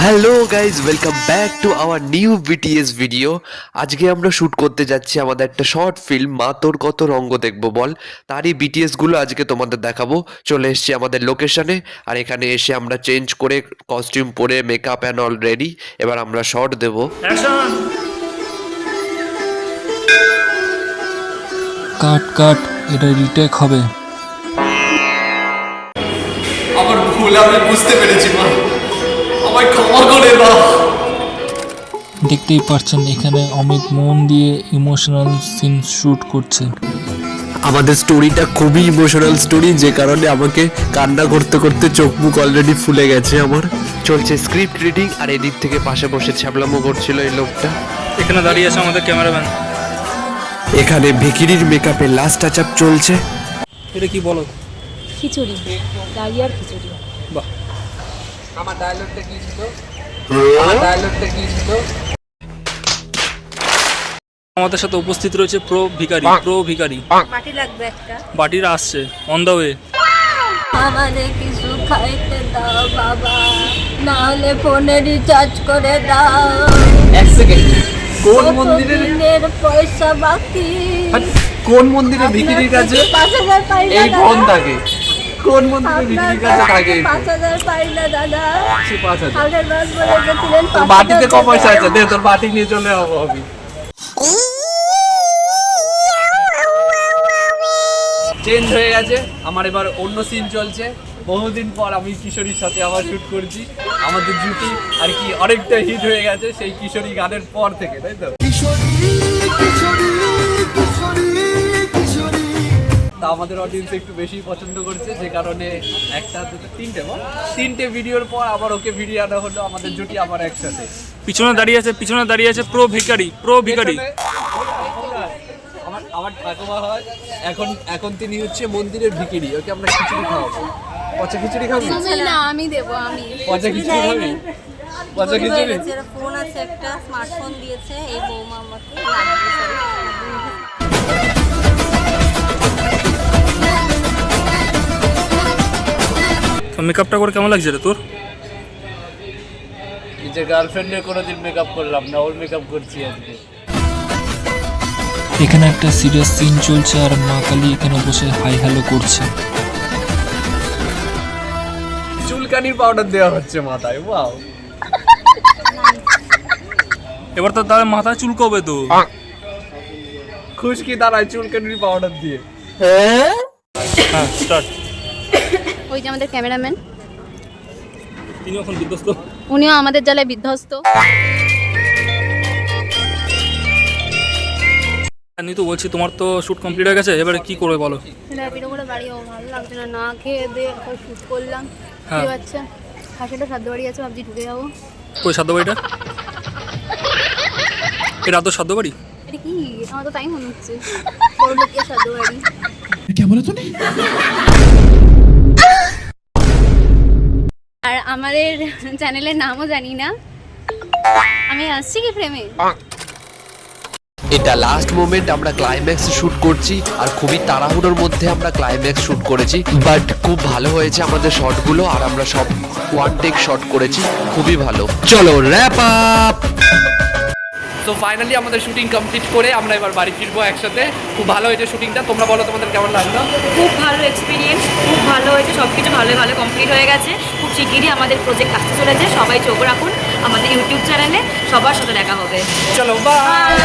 Hello guys, welcome back to our new BTS video. আজকে আমরা shoot করতে যাচ্ছি আমাদের একটা শর্ট ফিল্ম, মা তোর কত রঙ্গ দেখবো বল। তারই বিটিএস গুলো আজকে তোমাদের দেখাবো। চলে এসেছি আমাদের লোকেশনে, আর এখানে এসে আমরা চেঞ্জ করে কস্টিউম পরে মেকআপ অ্যান্ড অল রেডি। এবার আমরা শর্ট দেবো। কাট কাট, এটা রিটেক হবে। আমার ভুল আমি বুঝতে পেরেছি মা, আমায় ক্ষমা করে দাও। দেখতেই পাচ্ছেন এখানে অমিত মন দিয়ে ইমোশনাল সিন শুট করছে। আমাদের স্টোরিটা খুবই ইমোশনাল স্টোরি, যে কারণে আমাকে কান্না করতে করতে চোখ মুখ অলরেডি ফুলে গেছে আমার। চলছে স্ক্রিপ্ট রিডিং, আর এদিক থেকে পাশে বসে ছ্যাবলামো করছিল এই লোকটা। এখানে দাঁড়িয়ে আছে আমাদের ক্যামেরাম্যান। এখানে ভিকিরির মেকআপে লাস্ট টাচ আপ চলছে। এটা কি বলো? খিচুড়ি, ডালিয়ার খিচুড়ি। বাহ, আমার ডায়লগটা কি ছিল? আমার ডায়লগটা কি ছিল? আমাদের সাথে উপস্থিত রয়েছে প্রো ভিখারি। মাটি লাগবে একটা। বাটিরা আসছে অন দ্য ওয়ে। আমাদের কিছু খাইতে দাও বাবা, না হলে ফোনে রিচার্জ করে দাও। এক সেকেন্ড, কোন মন্দিরের দিনের পয়সা বাকি? কোন মন্দিরে ভিখিরির কাছে 5,000 পাই না এই ফোন থাকে? কোন মন্দিরে ভিখিরির কাছে থাকে এই ফোন? 5,000 পাই না দাদা। সে 5,000। আগের মাস বলেছিলেন তোর বাটিতে ক পয়সা আছে? দে, তোর বাটি নিয়ে চলে যাবো আমি। চেঞ্জ হয়ে গেছে, আমার এবার অন্য সিন চলছে। বহুদিন পর আমি কিশোরীর সাথে আবার শুট করছি। আমাদের জুটি আর কি অনেকটা হিট হয়ে গেছে সেই কিশোরী গানের পর থেকে, তাই তো? তা আমাদের অডিয়েন্স একটু বেশি পছন্দ করছে, যে কারণে একটা দুটো তিনটে ভিডিওর পর আবার ওকে ভিডিও আনা হলো, আমাদের জুটি আবার একসাথে। পিছনে দাঁড়িয়ে আছে প্রো ভিখারি। আমার আমার ঠাকুমা হয় এখন তিনি হচ্ছে মন্দিরের ভিখিরি। ওকে আমরা খিচুড়ি খাওয়াবো। পচা খিচুড়ি খাবি? না, আমি দেবো। আমি পচা খিচুড়ি খাবি? পচা খিচুড়ি? ফোন আছে, একটা স্মার্টফোন দিয়েছে এই বৌমা আমাকে। তো মেকআপটা করে কেমন লাগছে রে তোর? নিজের গার্লফ্রেন্ডের কোনোদিন মেকআপ করলাম না, ওর মেকআপ করছি আজকে। এখানে একটা সিরিয়াস সিন চলছে আর মা কালী এখানে বসে হাই হ্যালো করছে। চুলকানির পাউডার দেওয়া হচ্ছে মাথায়। ওয়াও, এবার তো তাহলে মাথা চুলকবে তো। খুশকি দাঁড়ায় চুলকানির পাউডার দিয়ে। হ্যাঁ, স্টার্ট। ওই যে আমাদের ক্যামেরাম্যান, তিনি এখন বিধ্বস্ত। উনিও আমাদের জ্বালায় বিধ্বস্ত। আমি তো বলছি তোমার তো শুট কমপ্লিট হয়ে গেছে, এবারে কি করবে বলো? র্যাপিডো করে বাড়ি যাবো, ভালো লাগছে না। না খেয়ে দিয়ে এখন শ্যুট করলাম। হ্যাঁ। কি হচ্ছে, হাসিটা সাধ্য বাড়ি আছে, ভাবছি ঢুকে যাবো। কই সাধ্য বাড়িটা? এটা তো সাধ্য বাড়ি? এটা কি? আমার তো তাই মনে হচ্ছে বড় লোকের সাধ্য বাড়ি। আর আমাদের চ্যানেলের নামও জানি না। আমি আসছি কি ফ্রেমে? এটা লাস্ট মোমেন্ট, আমরা ক্লাইম্যাক্স শুট করছি, আর খুবই তাড়াহুড়োর মধ্যে আমরা ক্লাইম্যাক্স শুট করেছি, বাট খুব ভালো হয়েছে আমাদের শটগুলো, আর আমরা সব ওয়ান টেক শট করেছি, খুবই ভালো। চলো র্যাপ আপ। তো ফাইনালি আমাদের শুটিং কমপ্লিট করে আমরা এবার বাড়ি ফিরবো একসাথে। খুব ভালো হয়েছে শুটিংটা, তোমরা বলো তোমাদের কেমন লাগলো? খুব ভালো এক্সপিরিয়েন্স, খুব ভালো হয়েছে, সব কিছু ভালো ভালো কমপ্লিট হয়ে গেছে। খুব শিগগিরই আমাদের প্রজেক্ট আসতে চলেছে, সবাই চোখ রাখুন আমাদের ইউটিউব চ্যানেলে, সবার সাথে দেখা হবে। চলো বাই।